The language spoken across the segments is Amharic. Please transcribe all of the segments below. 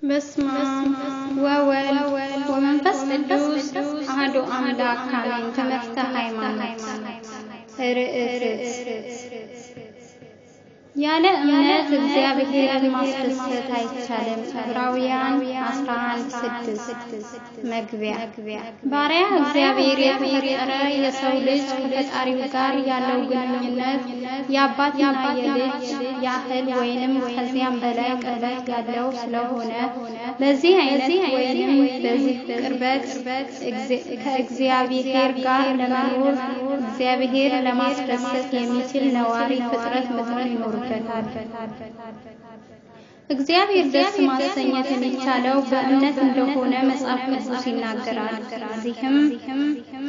በስመ አብ ወወልድ ወመንፈስ ቅዱስ አሐዱ አምላክ አሜን። ትምህርተ ሃይማኖት ርዕስ ያለ እምነት እግዚአብሔርን ማስደሰት አይቻልም። ዕብራውያን 11:6 መግቢያ ባሪያ እግዚአብሔር የፈጠረ የሰው ልጅ ከፈጣሪው ጋር ያለው ግንኙነት የአባትና የልጅ ያህል ወይንም ከዚያም በላይ ቅርበት ያለው ስለሆነ በዚህ አይነት ወይንም በዚህ ቅርበት ከእግዚአብሔር ጋር ለመኖር እግዚአብሔር ለማስደሰት የሚችል ነዋሪ ፍጥረት መሆን ይኖርበታል። እግዚአብሔር ደስ ማሰኘት የሚቻለው በእምነት እንደሆነ መጽሐፍ ቅዱስ ይናገራል። እዚህም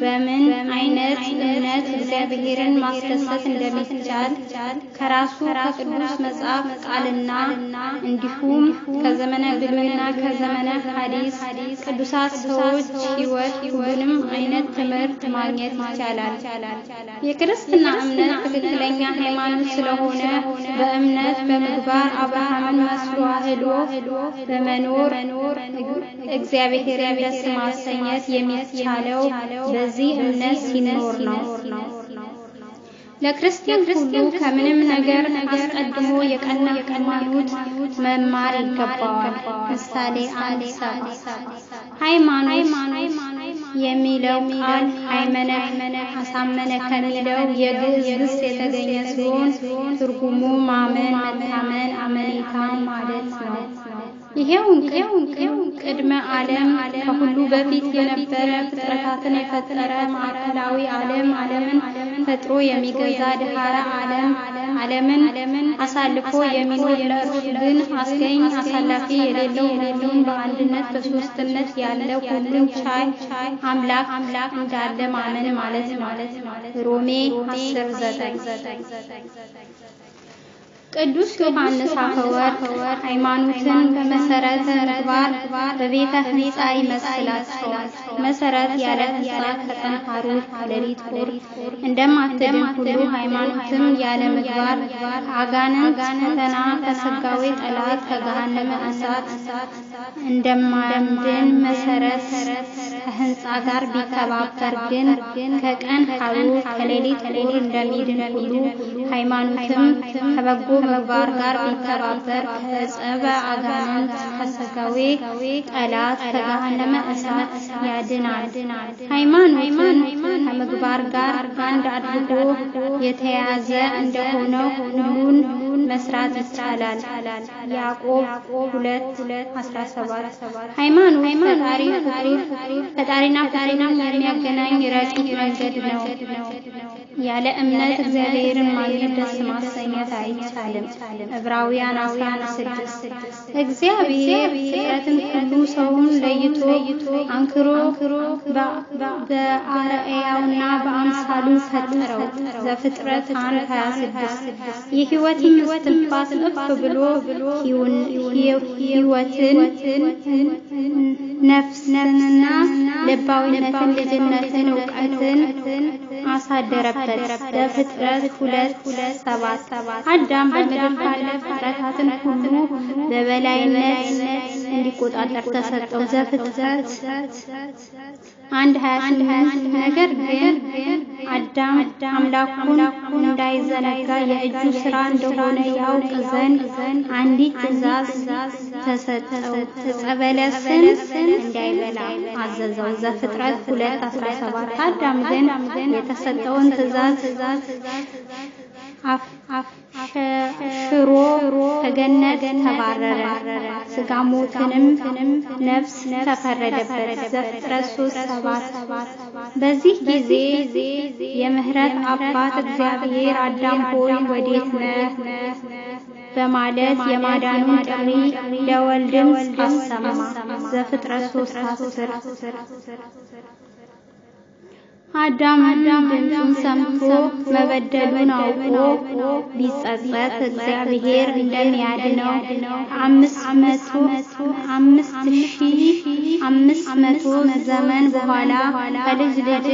በምን አይነት እምነት እግዚአብሔርን ማስደሰት እንደሚቻል ከራሱ ከቅዱስ መጽሐፍ ቃልና እንዲሁም ከዘመነ ብሉይና ከዘመነ ሐዲስ ቅዱሳት ሰዎች ሕይወት ሁሉንም አይነት ትምህርት ማግኘት ይቻላል። የክርስትና እምነት ትክክለኛ ሃይማኖት ስለሆነ በእምነት በምግባር አብርሃምን መስሎ በመኖር እግዚአብሔርን ደስ ማሰኘት የሚቻለው በዚህ እምነት ሲኖር ነው። ለክርስቲያን ሁሉ ከምንም ነገር አስቀድሞ የቀና ሃይማኖት መማር ይገባዋል። ምሳሌ 1:7 ሃይማኖት የሚለው ቃል ሃይመነ አሳመነ ከሚለው የግዕዝ ግስ የተገኘ ሲሆን ትርጉሙ ማመን፣ መታመን፣ አመኔታ ማለት ነው። ይሄው ቅድመ ዓለም ከሁሉ በፊት የነበረ ፍጥረታትን የፈጠረ ማዕከላዊ ዓለምን ፈጥሮ የሚገዛ ድሃረ ዓለምን አሳልፎ የሚኖር ለእርሱ ግን አስገኝ አሳላፊ የሌለው ሁሉን በአንድነት በሶስትነት ያለው ሁሉን ቻይ አምላክ እንዳለ ማመን ማለት ነው። ሮሜ 10:9 ቅዱስ ዮሐንስ አፈወርቅ ሃይማኖትን በመሰረተ ምግባር በቤተ ሕንጻ ይመስላቸዋል። መሰረት ያለ ሕንጻ ከቀን ሐሩር ከሌሊት ቁር እንደማትድን ሁሉ ሃይማኖትም ያለ ምግባር ከአጋንንት ፈተና ከሥጋዌ ጠላት ከገሃነመ እሳት እንደማያድን መሰረት ከሕንጻ ጋር ቢተባበር ግን ከቀን ሐሩር ከሌሊት ቁር እንደሚድን ሁሉ ሃይማኖትም ከበጎ ምግባር ጋር ቢተባበር ከዕፀበ አጋንንት ከሥጋዌ ጠላት ከገሃነመ እሳት ያድናል። ሃይማኖትን ከምግባር ጋር አንድ አድርጎ የተያዘ እንደሆነው ሁሉን መስራት ይቻላል። ያዕቆብ 2:17 ሃይማኖት ፈጣሪና ፍጡርን የሚያገናኝ ረቂቅ መንገድ ነው። ያለ እምነት እግዚአብሔርን ማግኘት ደስ ማሰኘት አይቻልም። ዕብራውያን 11:6 እግዚአብሔር ፍጥረትን ሁሉ ሰውን ለይቶ አንክሮ በአርአያውና በአምሳሉ ፈጠረው። ዘፍጥረት 1:26 የሕይወትን እስትንፋስ እፍ ብሎ ሕይወትን ነፍስንና ልባዊነትን ልጅነትን እውቀትን አሳደረበት። ዘፍጥረት 2:7 አዳም በምድር ካለ ፍጥረታትን ሁሉ በበላይነት እንዲቆጣጠር ተሰጠው። ዘፍጥረት 1:28 ነገር ግን አዳም አምላኩን እንዳይዘነጋ የእጁ ሥራ እንደሆነ ያውቅ ዘንድ አንዲት ትእዛዝ ተሰጠው። ዕፀ በለስን እንዳይበላ አዘዘው። ዘፍጥረት 2:17 አዳም ግን የተሰጠውን ትእዛዝ ሽሮ ከገነት ተባረረ። ሥጋ ሞትንም ነፍስ ተፈረደበት። ዘፍጥረት 3:7 በዚህ ጊዜ የምህረት አባት እግዚአብሔር አዳም ሆይ ወዴት ነህ በማለት የማዳኑን ጥሪ ለወልድም አሰማ። ዘፍጥረት 3:10 አዳም ድምፁን ሰምቶ መበደሉን አውቆ ቢጸጸት እግዚአብሔር እንደሚያድነው 5500 ዘመን በኋላ ከልጅ ልጅ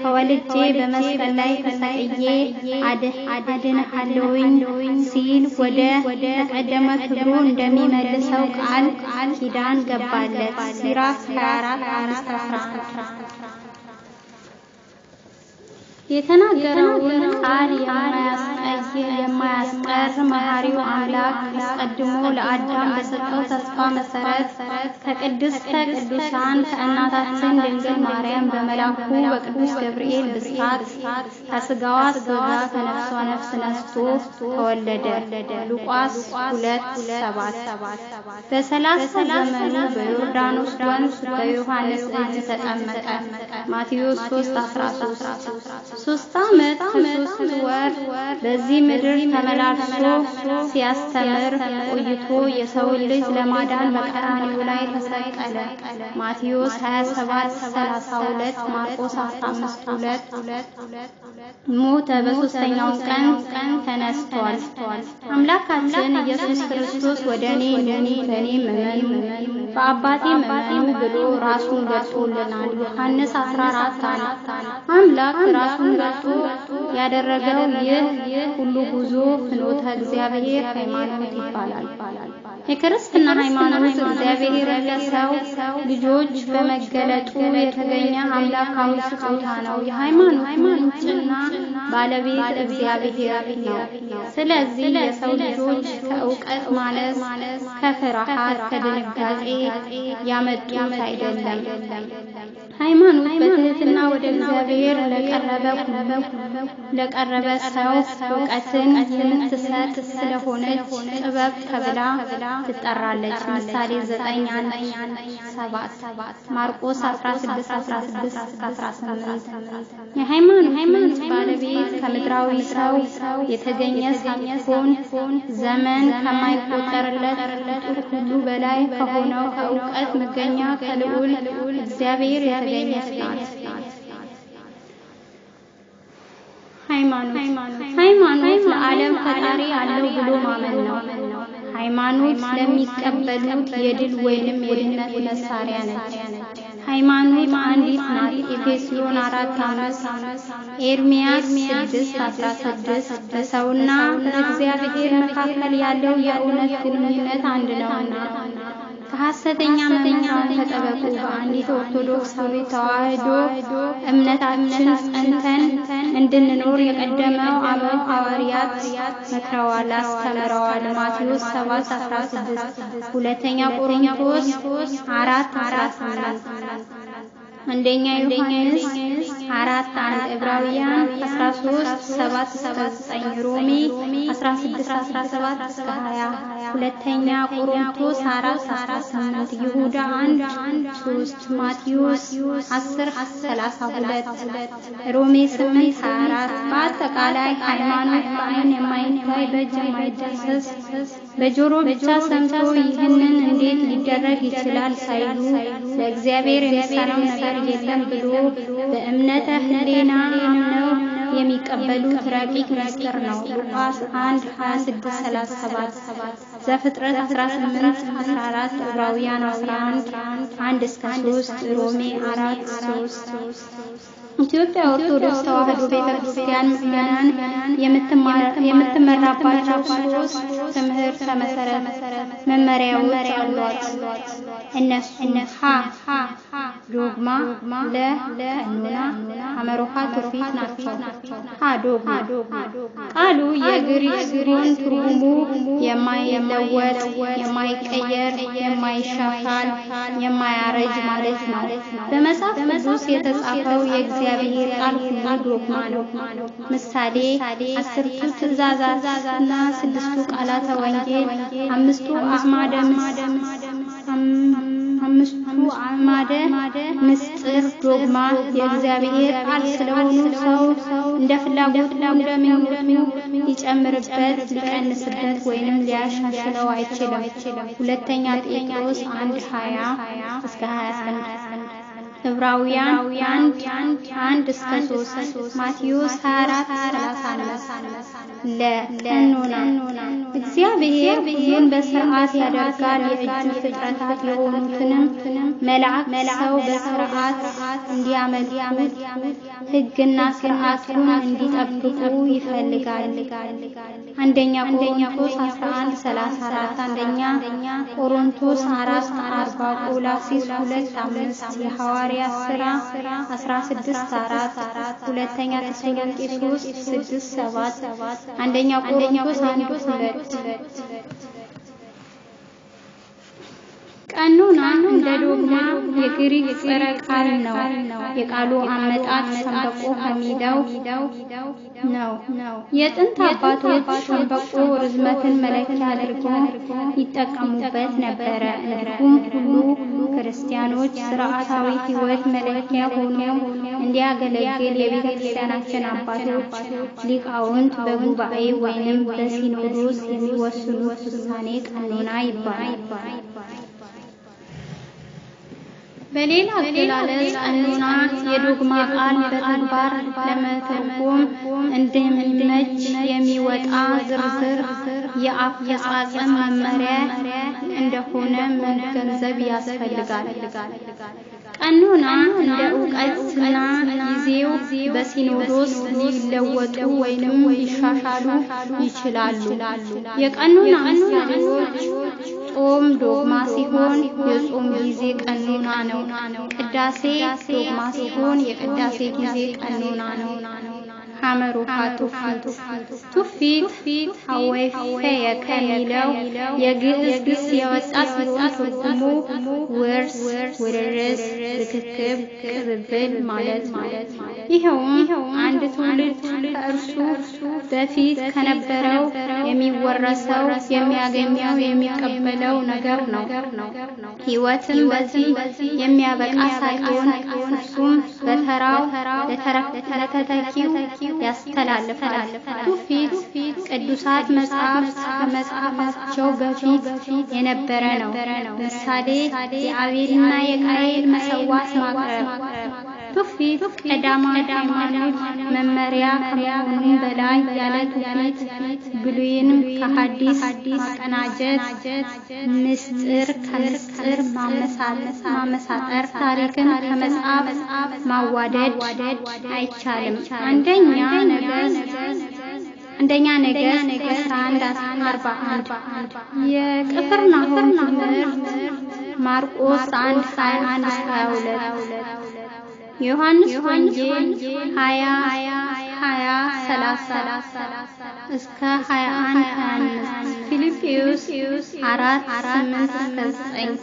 ተወልጄ በመስቀል ላይ ተሰቅዬ አድንሃለሁኝ ሲል ወደ ተቀደመ ክብሩ እንደሚመልሰው ቃል ኪዳን ገባለት። ሲራክ 24:5-11 የተናገረውን ቃል የማያስቀር መሐሪው አምላክ አስቀድሞ ለአዳም በሰጠው ተስፋ መሰረት ከቅድስተ ቅዱሳን ከእናታችን ድንግል ማርያም በመላኩ በቅዱስ ገብርኤል ብስራት ከስጋዋ ስጋ ከነፍሷ ነፍስ ነስቶ ተወለደ። ሉቃስ 2:7 በ30 ዘመኑ በዮርዳኖስ ወንዝ በዮሐንስ እጅ ተጠመቀ። ማቴዎስ 3:13 3 ዓመት ከ3 ወር በዚህ ምድር ተመላልሶ ሲያስተምር ቆይቶ የሰው ልጅ ለማዳን በቀራንዮ ላይ ተሰቀለ። ማቴዎስ 27:32 ማርቆስ 15:2 ሞተ፣ በ3ኛው ቀን ተነስቷል። አምላካችን ኢየሱስ ክርስቶስ ወደኔ እመኑ በአባቴ እመኑ ብሎ ራሱን ገልጦልናል። ዮሐንስ 14:1 አምላክ ራሱን ገልጦ ያደረገው ይህ ሁሉ ጉዞ ፍኖተ እግዚአብሔር ሃይማኖት ይባላል። የክርስትና ሃይማኖት እግዚአብሔር ለሰው ልጆች በመገለጡ የተገኘ አምላካዊ ስጦታ ነው። የሃይማኖት ምንጭና ባለቤት እግዚአብሔር ነው። ስለዚህ የሰው ልጆች ከእውቀት ማነስ፣ ከፍርሃት፣ ከድንጋጤ ያመጡት አይደለም። ሃይማኖት በትህትና ወደ እግዚአብሔር ለቀረበ ሰው እውቀትን የምትሰጥ ስለሆነች ጥበብ ተብላ ትጠራለች። ምሳሌ 9:1-7 ማርቆስ 16:16-18 የሃይማኖት ባለቤት ከምድራዊ ሰው የተገኘ ሳይሆን ዘመን ከማይቆጠርለት ፍጡር ሁሉ በላይ ከሆነው ከእውቀት መገኛ ከልዑል እግዚአብሔር የተገኘች ናት። ሃይማኖት ለዓለም ፈጣሪ አለው ብሎ ማመን ነው። ሃይማኖት ለሚቀበሉት የድል ወይንም የድነት መሳሪያ ነች። ሃይማኖት አንዲት ናት። ኤፌሶን 4:5 ኤርምያስ 6:16 በሰውና በእግዚአብሔር መካከል ያለው የእውነት ግንኙነት አንድ ነውና ከሐሰተኛ መምህራን ተጠበቁ። በአንዲት ኦርቶዶክሳዊ ተዋሕዶ እምነታችን ጸንተን እንድንኖር የቀደመው አበው ሐዋርያት መክረዋል፣ አስተምረዋል። ማቴዎስ 7:16 ሁለተኛ ቆሮንቶስ 4:18 አንደኛ ዮሐንስ 4:1 ዕብራውያን 13:7-9 ሮሜ 16:17-20 ሁለተኛ ቆሮንቶስ 4:18 ይሁዳ 1:3 ማቴዎስ 10:32 ሮሜ 8:24 በአጠቃላይ ሃይማኖት በዓይን የማይታይ በእጅ የማይዳሰስ በጆሮ ብቻ ሰምቶ ይህንን እንዴት ሊደረግ ይችላል ሳይሉ ለእግዚአብሔር የሚሳነው ነገር የለም ብሎ በእምነተ ህሊና አምነው የሚቀበሉት ረቂቅ ምስጢር ነው። ሉቃስ 1:26-37 ዘፍጥረት 18:14 ዕብራውያን 11:1-3 ሮሜ 4:3 ኢትዮጵያ ኦርቶዶክስ ተዋሕዶ ቤተክርስቲያን ምዕመናን የምትመራባቸው 3 ትምህርት መሰረት መመሪያዎች አሏት። እነሱም ዶግማ፣ ቀኖና፣ አመሮሃ ትውፊት ናቸው። ዶግማ ቃሉ የግሪክ ሲሆን ትርጉሙ የማይለወጥ፣ የማይቀየር፣ የማይሻሻል፣ የማያረጅ ማለት ነው። በመጽሐፍ ቅዱስ የተጻፈው የእግዚአብሔር ቃል ሁሉ ዶግማ ነው። ምሳሌ 10ቱ ትእዛዛትና 6ቱ ቃላተ ወንጌል፣ 5ቱ አዕማደ ምስጢር ዶግማ የእግዚአብሔር ቃል ስለሆኑ ሰው እንደ ፍላጎቱ እንደሚሆኑ ሊጨምርበት፣ ሊቀንስበት ወይንም ሊያሻሽለው አይችልም። ሁለተኛ ጴጥሮስ 1:20-21 ዕብራውያን 1:1-3 ማቴዎስ 24:35 ለቀኖና እግዚአብሔር ሁሉን በሥርዓት ያደርጋል። የእጁ ፍጥረታት የሆኑትንም መላእክት ሰው በሥርዓት እንዲያመልኩት ሕግና ሥርዓቱን እንዲጠብቁ ይፈልጋል። አንደኛ ቆሮንቶስ 11:34 አንደኛ ቆሮንቶስ 4:40 ቆላስይስ 2:5 የሐዋርያት ሥራ 16:4 ሁለተኛ ተሰሎንቄ 3:6-7 አንደኛ ቆሮንቶስ 1:2 ቀኖና እንደ ዶግማ የግሪክ ጽረ ቃል ነው። የቃሉ አመጣጥ ሸምበቆ ከሚለው ነው። የጥንት አባቶች ሸምበቆ ርዝመትን መለኪያ አድርገው ይጠቀሙበት ነበረ። እንዲሁም ሁሉ ክርስቲያኖች ስርዓታዊ ሕይወት መለኪያ ሆኖ እንዲያገለግል የቤተ ክርስቲያናችን አባቶች ሊቃውንት በጉባኤ ወይንም በሲኖዶስ የሚወስኑት ውሳኔ ቀኖና ይባላል። በሌላ አገላለጽ ቀኖና የዶግማ ቃል በተግባር ለመተርጎም እንደሚመች የሚወጣ ዝርዝር የአፈጻጸም መመሪያ እንደሆነ መገንዘብ ያስፈልጋል። ቀኖና እንደ ዕውቀትና ጊዜው በሲኖዶስ ሊለወጡ ወይንም ሊሻሻሉ ይችላሉ። የቀኖና ምሳሌዎች ጾም ዶግማ ሲሆን የጾም ጊዜ ቀኖና ነው። ቅዳሴ ዶግማ ሲሆን የቅዳሴ ጊዜ ቀኖና ነው። ሐመሩ ቱፊት ሐወይፈየ ከሚለው የግዕዝ ግስ የወጣ ሲሆን ትርጉሙ ውርስ፣ ውርርስ፣ ርክክብ፣ ቅብብል ማለት ነው። ይኸውም አንድ ትውልድ ከእርሱ በፊት ከነበረው የሚወረሰው የሚያገኘው የሚቀበለው ነገር ነው። ሕይወትም በዚህ የሚያበቃ ሳይሆን እርሱም በተራው ለተተኪው ያስተላልፋል። ቱፊት ቅዱሳት መጻሕፍት ከመጻፋቸው በፊት የነበረ ነው። ምሳሌ የአቤልና የቃየል መሰዋት ማቅረብ። ቱፊት ቀዳማዊ ሃይማኖት መመሪያ ከመሆኑም በላይ ያለ ቱፊት ብሉይንም ከሐዲስ ማቀናጀት፣ ምስጢር ከምስጢር ማመሳጠር፣ ታሪክን ከመጽሐፍ ማዋደድ አይቻልም። አንደኛ ነገሥት 11:41 የቅፍርናሆም ትምህርት ማርቆስ 1:21-22 ዮሐንስ ወንጌል 20:30 እስከ 21:25 ፊልጵስዩስ 4:8-9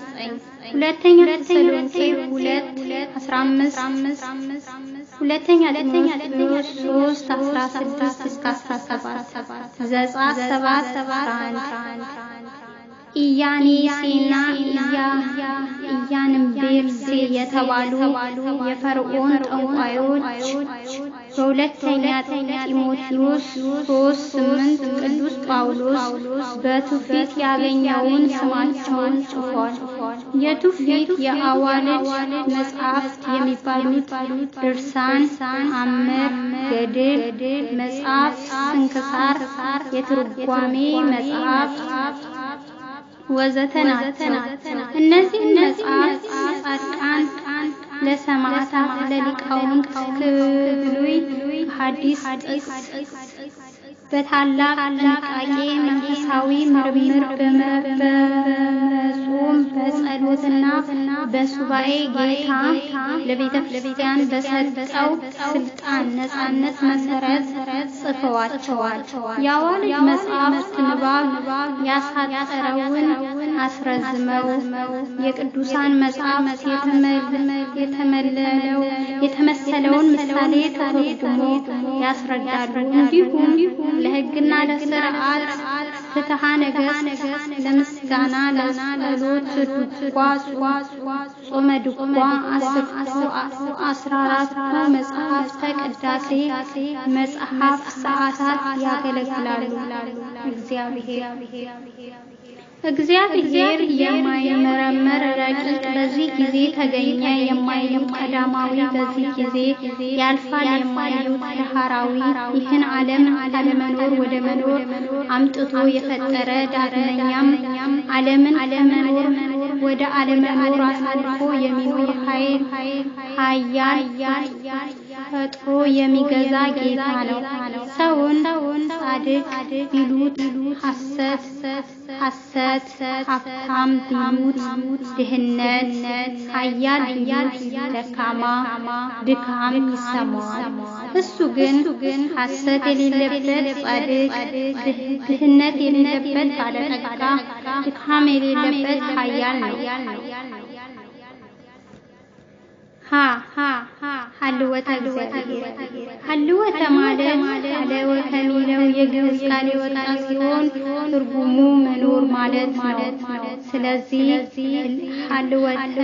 ሁለተኛ ተሰሎንቄ 2:15 ሁለተኛ ጢሞቴዎስ 3:16-17 ዘጸአት 7:11 ኢያኔሴና ኢያንቤርሴ የተባሉ የፈርዖን ጠንቋዮች በሁለተኛ ጢሞቴዎስ 3:8 ቅዱስ ጳውሎስ በቱፊት ያገኘውን ስማቸውን ጽፏል። የቱፊት የአዋልድ መጽሐፍት የሚባሉት ድርሳን፣ አምር፣ ገድል መጽሐፍ፣ ስንክሳር፣ የትርጓሜ መጽሐፍ ወዘተ ናቸው። እነዚህ መጽሐፍት ጻድቃን ለሰማዕታት ለሊቃውንት ከብሉይ ሐዲስ ጥቅስ በታላቅ ጥንቃቄ መንፈሳዊ ምርምር በመጾም በጸሎትና በሱባኤ ጌታ ለቤተ ክርስቲያን በሰጠው ስልጣን ነፃነት መሰረት ጽፈዋቸዋል። የአዋልድ መጽሐፍት ንባብ ያሳጠረውን አስረዝመው የቅዱሳን መጽሐፍት የተመሰለውን ምሳሌ ተተርጉሞ ያስረዳሉ። እንዲሁም ለሕግና ለሥርዓት ፍትሐ ነገሥት ለምስጋና ለጸሎት ድጓ ጾመ ድጓ 14 መጽሐፍተ ቅዳሴ መጽሐፍ ሰዓታት ያገለግላሉ። እግዚአብሔር እግዚአብሔር የማይመረመር ረቂቅ በዚህ ጊዜ ተገኘ የማይሉት ቀዳማዊ በዚህ ጊዜ ያልፋል የማይሉት ዳህራዊ ይህን ዓለም ካለመኖር ወደ መኖር አምጥቶ የፈጠረ ዳግመኛም ዓለምን ከመኖር ወደ አለመኖር አሳልፎ የሚኖር ኃያል ፈጥሮ የሚገዛ ጌታ ነው። ሰውን ጻድቅ ቢሉት ሐሰት ሀብታም ቢሉት ድህነት ኃያል ቢሉት ደካማ ድካም ይሰማዋል። እሱ ግን ሐሰት የሌለበት ጻድቅ ድህነት የሌለበት ባለጠጋ ድካም የሌለበት ኃያል ነው። ሀልወተ እግዚአብሔር ሀልወተ ማለት ሀለወ ከሚለው የግዕዝ ቃል የወጣ ሲሆን ትርጉሙ መኖር ማለት ነው። ስለዚህ ሀልወተ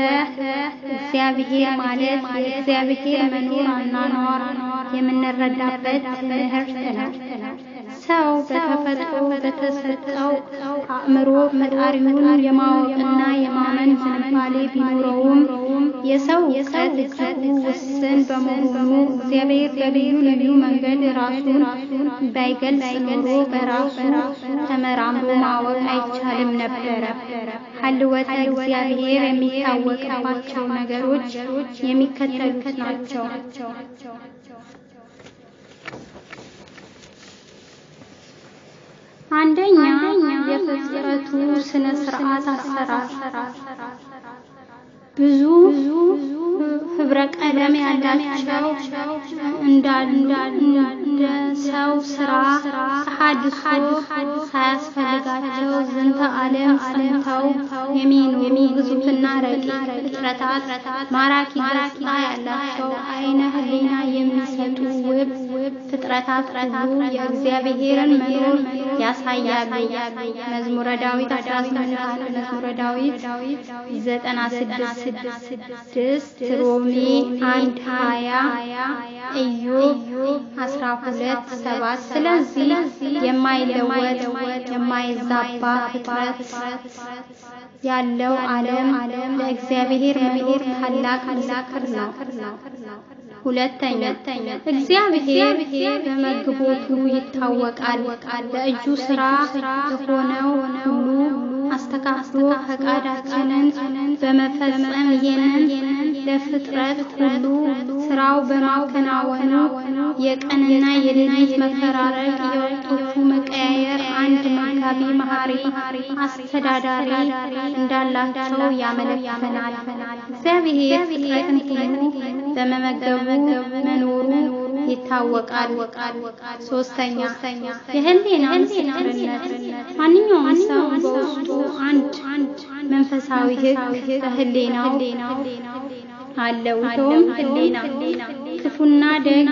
እግዚአብሔር ማለት የእግዚአብሔር መኖር አኗኗር የምንረዳበት ትምህርት ነው። ሰው በተፈጥሮ በተሰጠው አእምሮ ፈጣሪውን የማወቅና የማመን ዝንባሌ ቢኖረውም የሰው እውቀት እጅግ ውስን በመሆኑ እግዚአብሔር በልዩ ልዩ መንገድ ራሱን ባይገልጽ ኖሮ በራሱ ተመራምሮ ማወቅ አይቻልም ነበረ። ሀልወተ እግዚአብሔር የሚታወቅባቸው ነገሮች የሚከተሉት ናቸው። አንደኛ የፍጥረቱ ስነ ስርዓት አሰራር ብዙ ህብረ ቀለም ያላቸው እንደ ሰው ስራ ተሐድሶ ሳያስፈልጋቸው ዝንተ ዓለም ጸንተው የሚኖሩ ግዙፍና ረቂቅ ፍጥረታት ማራኪ ገጽታ ያላቸው አይነ ህሊና የሚሰጡ ውብ ፍጥረታት ሁሉ የእግዚአብሔርን መኖር ያሳያሉ። መዝሙረ ዳዊት 18 መዝሙረ ዳዊት 96 ሮሜ 1:20 ኢዮብ 12:7 ስለዚህ የማይለወጥ የማይዛባ ፍጥረት ያለው ዓለም ለእግዚአብሔር መኖር ታላቅ ምስክር ነው። ሁለተኛ እግዚአብሔር በመግቦቱ ይታወቃል። በእጁ ሥራ የሆነው ሁሉ አስተካክሎ ፈቃዳችንን በመፈጸም ይህንን ለፍጥረት ሁሉ ስራው በማከናወኑ የቀንና የሌሊት መፈራረቅ የወቅቶቹ መቀያየር አንድ መጋቢ መሐሪ አስተዳዳሪ እንዳላቸው ያመለክተናል። እግዚአብሔር ፍጥረትን ሁሉ በመመገቡ መኖሩ ይታወቃል። ሶስተኛ የህሊና ምስክርነት ማንኛውም ሰው በውስጡ አንድ መንፈሳዊ ህግ በህሊናው አለው። ይኸውም ህሊና ክፉና ደግ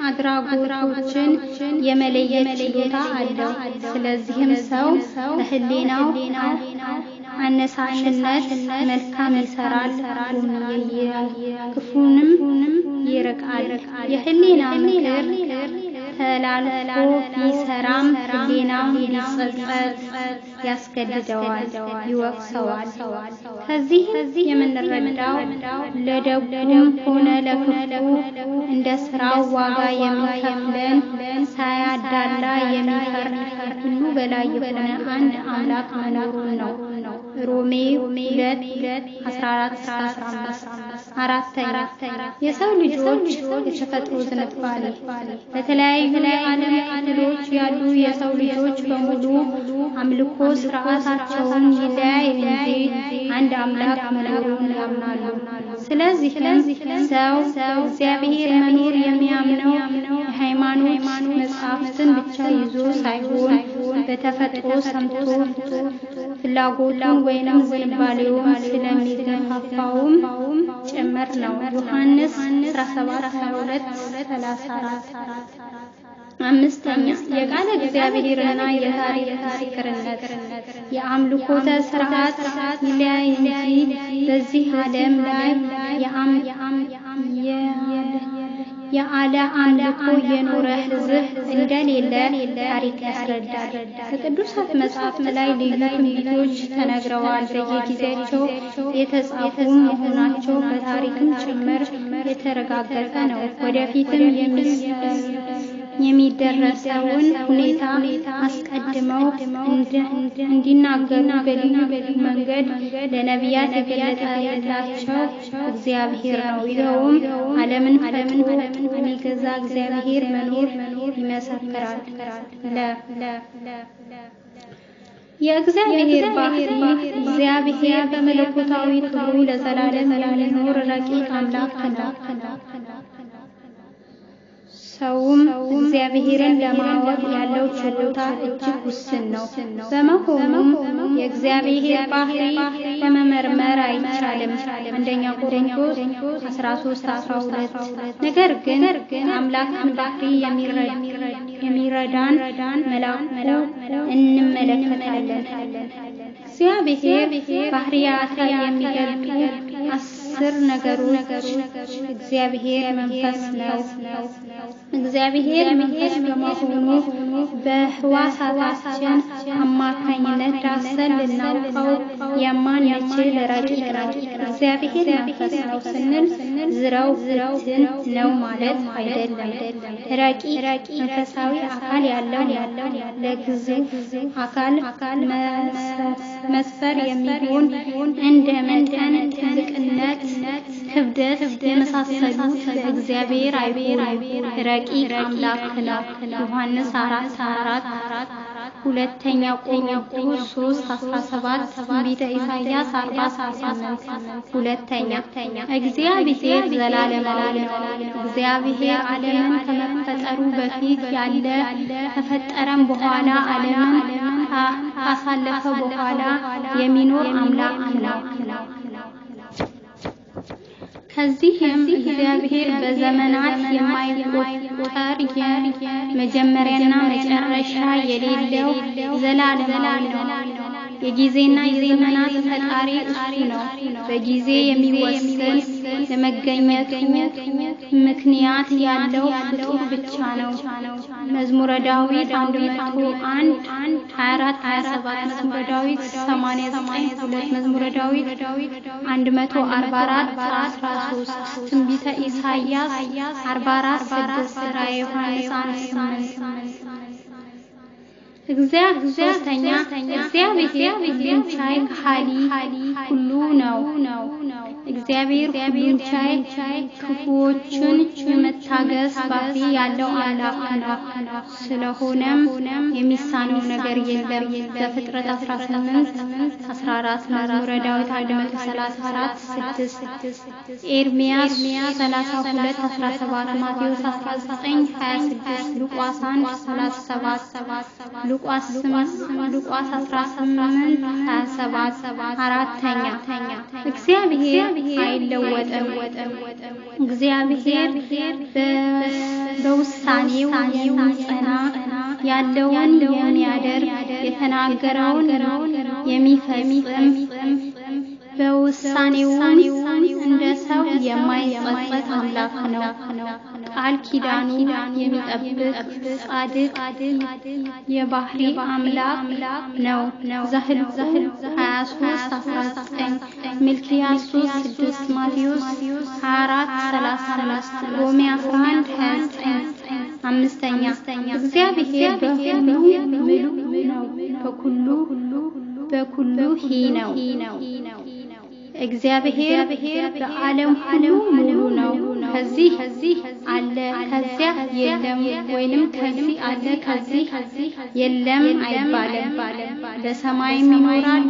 አድራጎቶችን የመለየት ችሎታ አለው። ስለዚህም ሰው በህሊናው አነሳሽነት መልካም ይሰራል፣ ክፉንም ይርቃል። የህሊና ምክር ተላልፎ ቢሰራም ህሊናው እንዲጸጸት ያስገድደዋል፣ ይወቅሰዋል። ከዚህ የምንረዳው ለደጉም ሆነ ለክፉ እንደ ስራው ዋጋ የሚከፍለን ሳያዳላ የሚፈርድ ሁሉ በላይ የሆነ አንድ አምላክ መኖሩን ነው። ሮሜ 2:14-15 አራተኛ የሰው ልጆች የተፈጥሮ ዝንባሌ በተለያዩ የዓለም ክፍሎች ያሉ የሰው ልጆች በሙሉ አምልኮ ስርዓታቸውን ይለያይ እንጂ አንድ አምላክ መኖሩን ያምናሉ። ስለዚህ ሰው እግዚአብሔር መኖር የሚያምነው የሃይማኖት መጽሐፍትን ብቻ ይዞ ሳይሆን በተፈጥሮ ሰምቶ ፍላጎቱን ወይንም ዝንባሌውን ስለሚገፋፋውም ጭምር ነው። ዮሐንስ 17:22-34 አምስተኛ የቃለ እግዚአብሔርና የታሪክ ምስክርነት የአምልኮተ ስርዓት ይለያይ እንጂ በዚህ ዓለም ላይ የአለ አምልኮ የኖረ ሕዝብ እንደሌለ ታሪክ ያስረዳል። በቅዱሳት መጻሕፍት ላይ ልዩ ትንቢቶች ተነግረዋል። በየጊዜያቸው የተጻፉ መሆናቸው በታሪክም ጭምር የተረጋገጠ ነው። ወደፊትም የሚደረሰውን ሁኔታ አስቀድመው እንዲናገሩ በልዩ መንገድ ለነቢያት የገለጠላቸው እግዚአብሔር ነው። ይኸውም ዓለምን ፈጥሮ የሚገዛ እግዚአብሔር መኖር ይመሰክራል። የእግዚአብሔር ባህሪ እግዚአብሔር በመለኮታዊ ክብሩ ለዘላለም የሚኖር ረቂቅ አምላክ ነው። ሰውም እግዚአብሔርን ለማወቅ ያለው ችሎታ እጅግ ውስን ነው። በመሆኑም የእግዚአብሔር ባህሪ ለመመርመር አይቻልም። አንደኛ ቆሮንቶስ 13:12 ነገር ግን አምላክን ባህሪ የሚረዳን መልአኩ እንመለከታለን። እግዚአብሔር ባህሪያት የሚገልጡ 10 ነገሮች እግዚአብሔር መንፈስ ነው። እግዚአብሔር መንፈስ በመሆኑ በሕዋሳታችን አማካኝነት ዳሰን ልናውቀው የማንችል ረቂቅ ነው። እግዚአብሔር መንፈስ ነው ስንል ዝራው ብትን ነው ማለት አይደለም። ረቂቅ መንፈሳዊ አካል ያለው ለግዙፍ አካል መስፈር የሚሆን እንደ መጠን ትልቅነት፣ ክብደት የመሳሰሉት ለእግዚአብሔር አይሆኑም። ረቂቅ አምላክ ነው። ዮሐንስ 4:4 ሁለተኛ ቆሮንቶስ 3:17 ትንቢተ ኢሳይያስ 40:8 ሁለተኛ እግዚአብሔር ዘላለማዊ ነው። እግዚአብሔር ዓለምን ከመፈጠሩ በፊት ያለ ከፈጠረም በኋላ ዓለምን ካሳለፈ በኋላ የሚኖር አምላክ ነው። ከዚህም እግዚአብሔር በዘመናት የማይቆጠር መጀመሪያና መጨረሻ የሌለው ዘላለማዊ ነው። የጊዜና የዘመናት ፈጣሪ እሱ ነው። በጊዜ የሚወሰን ለመገኘቱ ምክንያት ያለው ፍጡር ብቻ ነው። መዝሙረ ዳዊት 101 24-27 መዝሙረ ዳዊት 89:2 መዝሙረ ዳዊት 144:13 ትንቢተ ኢሳይያስ 44:6 ራዕየ ዮሐንስ 1:8 እግዚአብሔር ሁሉን ቻይ ከሃሊ ሁሉ ነው። እግዚአብሔር ሁሉን ቻይ ክፉዎችን የመታገስ ባህሪ ያለው አምላክ ነው። ስለሆነም የሚሳነው ነገር የለም። ዘፍጥረት 18:14 መዝሙረ ዳዊት 134:6 ኤርምያስ 32:17 ማቴዎስ 19:26 ሉቃስ 1:37 ሉቃስ 18:27 አራተኛ እግዚአብሔር አይለወጥም። እግዚአብሔር በውሳኔው የሚጸና ያለውን የሚያደርግ የተናገረውን የሚፈጽም በውሳኔው እንደ ሰው የማይጸጸት አምላክ ነው። ቃል ኪዳኑ የሚጠብቅ ጻድቅ የባህሪ አምላክ ነው። ዘኍልቍ 23:19 ሚልክያስ 3:6 ማቴዎስ 24:35 ሮሜ 11:29 አምስተኛ እግዚአብሔር በሁሉ ምሉእ ነው። በኩሉ ነው። እግዚአብሔር በዓለም ሁሉ ሙሉ ነው። ከዚህ አለ ከዚያ የለም ወይንም ከዚህ አለ ከዚህ የለም አይባልም። በሰማይም ይኖራል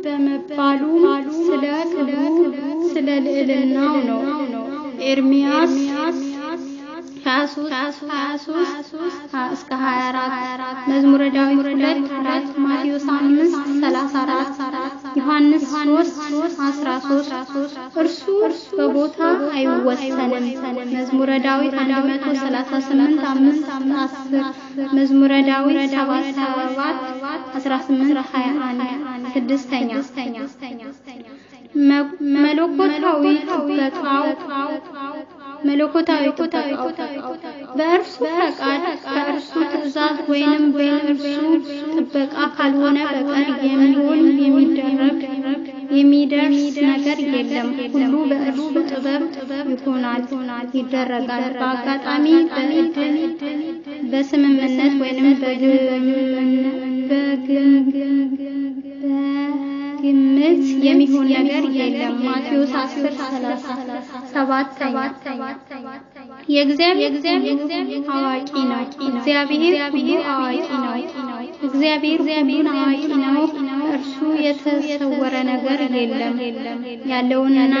በመባሉም ስለ ክብሩ ስለ ልዕልናው ነው። ኤርምያስ 23:23-24 መዝሙረ ዳዊት 2:4 ማቴዎስ 5:34 ዮሐንስ 3:13 እርሱ በቦታ አይወሰንም። መዝሙረ ዳዊት 138:5-10 መዝሙረ ዳዊት 7:18-21 ስድስተኛ መለኮታዊ ጥበቃው በእርሱ ፈቃድ ከእርሱ ትእዛዝ ወይንም በእርሱ ጥበቃ ካልሆነ በቀር የሚደርስ ነገር የለም። ሁሉ በእርሱ ጥበብ ይሆናል፣ ይደረጋል። በአጋጣሚ በስምምነት ወይንም በግምት የሚሆን ነገር የለም። ማቴዎስ 10:37 የእግዚአብሔር አዋቂ ነው። እግዚአብሔር ሁሉ አዋቂ ነው። እግዚአብሔር ሁሉን አዋቂ ነው። እርሱ የተሰወረ ነገር የለም። ያለውንና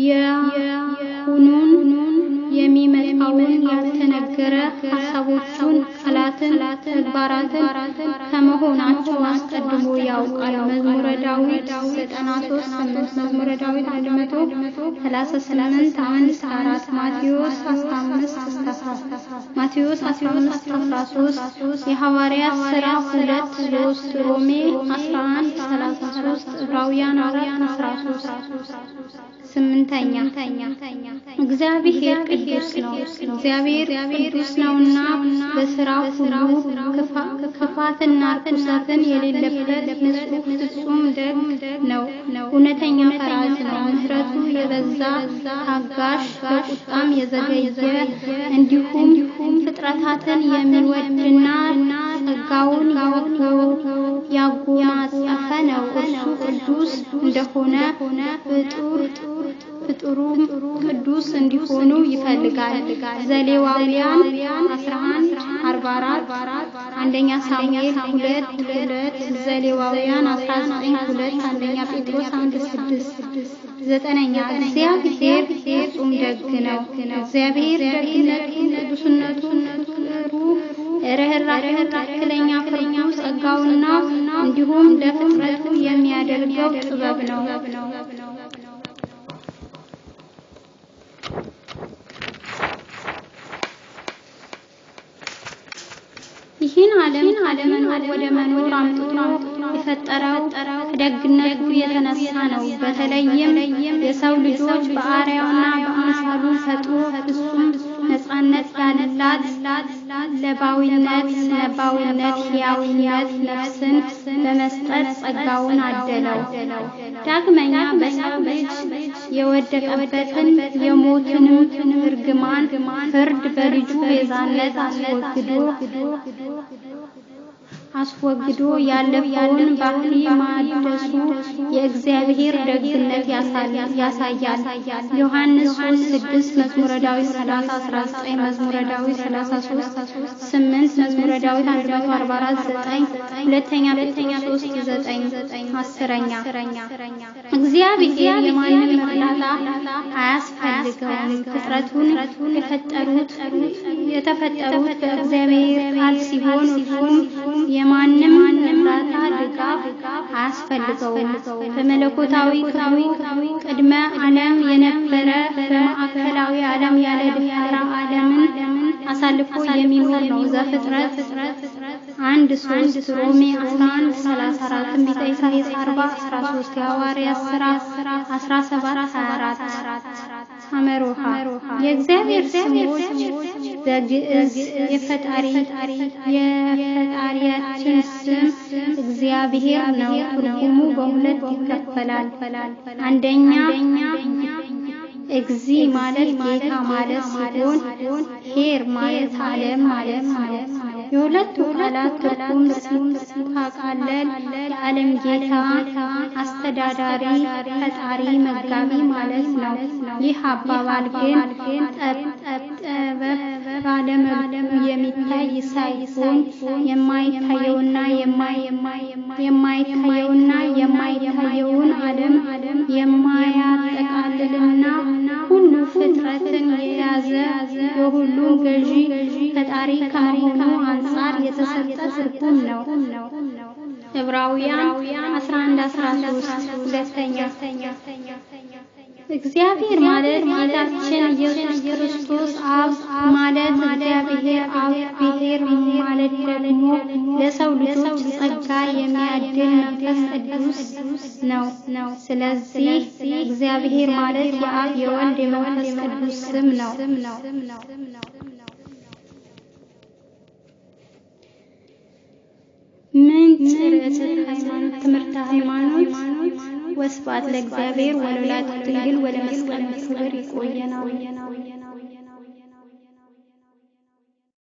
የሁኑን የሚመጣውን ያልተነገረ ሐሳቦቹን፣ ቃላትን፣ ተግባራትን ከመሆናቸው አስቀድሞ ያውቃል። መዝሙረ ዳዊት 93:8 መዝሙረ ዳዊት 138:1-4 ማቴዎስ 15:13 የሐዋርያት ሥራ 2:3 ሮሜ 11:33 ዕብራውያን 4:13 8ኛ እግዚአብሔር ቅዱስ ነው። እግዚአብሔር ቅዱስ ነውና በሥራው ሁሉ ክፋትና ርኩሰትን የሌለበት ንጹሕ ፍጹም ደግ ነው። እውነተኛ ፈራጅ ነው። ምሕረቱ የበዛ ታጋሽ፣ በቁጣም የዘገየ እንዲሁም ፍጥረታትን የሚወድና ጸጋውን ያጎናጸፈ ነው። እርሱ ቅዱስ እንደሆነ ፍጡሩም ቅዱስ እንዲሆኑ ይፈልጋል። ዘሌዋውያን 11:44 አንደኛ ሳሙኤል 2:2 ዘሌዋውያን 19:2 አንደኛ ጴጥሮስ 1:6 9ኛ እግዚአብሔር ፍጹም ደግ ነው። እግዚአብሔር ደግነቱ፣ ቅዱስነቱ፣ ርኅራኄው፣ ትክክለኛ ፍርዱ፣ ጸጋውና እንዲሁም ለፍጥረቱ የሚያደርገው ጥበብ ነው። ይህን ዓለም ካለመኖር ወደ መኖር አምጥቶ የፈጠረው ከደግነቱ የተነሳ ነው። በተለይም የሰው ልጆች በአርአያውና በአምሳሉ ፈጥሮ ፍጹም ነፃነት ያላት ለባዊነት፣ ሕያውነት ነፍስን በመስጠት ጸጋውን አደለው። ዳግመኛ በሰው ልጅ የወደቀበትን የሞትን እርግማን ፍርድ በልጁ ቤዛነት አስወግዶ ያለፈውን ባህሪ ማደሱ የእግዚአብሔር ደግነት ያሳያል። ዮሐንስ 3:6 መዝሙረ ዳዊት 30:19 መዝሙረ ዳዊት 33:8 መዝሙረ ዳዊት 144:9 ሁለተኛ ጴጥሮስ 3:9 10ኛ እግዚአብሔር የማንም እርዳታ አያስፈልገውም። ፍጥረቱን የተፈጠሩት በእግዚአብሔር ቃል ሲሆን የማንም እርዳታ ድጋፍ አያስፈልገውም። በመለኮታዊ ክብሩ ቅድመ ዓለም የነበረ በማዕከላዊ ዓለም ያለ ድፍረት ዓለምን አሳልፎ የሚኖር ነው። ዘፍጥረት 1:3 ሮሜ 11:34 ትንቢተ ኢሳይያስ 40:13 የሐዋርያት ሥራ 17:24 አመሮሃ የእግዚአብሔር ስሞች በግዕዝ የፈጣሪያችን ስም እግዚአብሔር ነው። ትርጉሙ በሁለት ይከፈላል። አንደኛ እግዚ ማለት ጌታ ማለት ሲሆን ሄር ማለት ዓለም ማለት ነው። የሁለቱ ቃላት ትርጉም ሲጠቃለል የዓለም ጌታ፣ አስተዳዳሪ፣ ፈጣሪ፣ መጋቢ ማለት ነው። ይህ አባባል ግን ጠበብ ባለ መልኩ የሚታይ ሳይሆን የማይታየውና የማይታየውን ዓለም የማያጠቃልልና ሁሉ ፍጥረትን የያዘ የሁሉም ገዢ ፈጣሪ ከመሆኑ አንጻር የተሰጠ ትርጉም ነው። ዕብራውያን 11:13 ሁለተኛ እግዚአብሔር ማለት ጌታችን ኢየሱስ ክርስቶስ አብ ማለት እግዚአብሔር እግዚአብሔር አብ ብሔር ማለት ደግሞ ለሰው ልጆች ጸጋ የሚያድል መንፈስ ቅዱስ ነው። ስለዚህ እግዚአብሔር ማለት የአብ የወልድ የመንፈስ ቅዱስ ስም ነው። ምንጭ ርዕሰ ሃይማኖት ትምህርተ ሃይማኖት ወስብሐት ለእግዚአብሔር ወለወላዲቱ ድንግል ወለመስቀሉ ክቡር። ይቆየናል።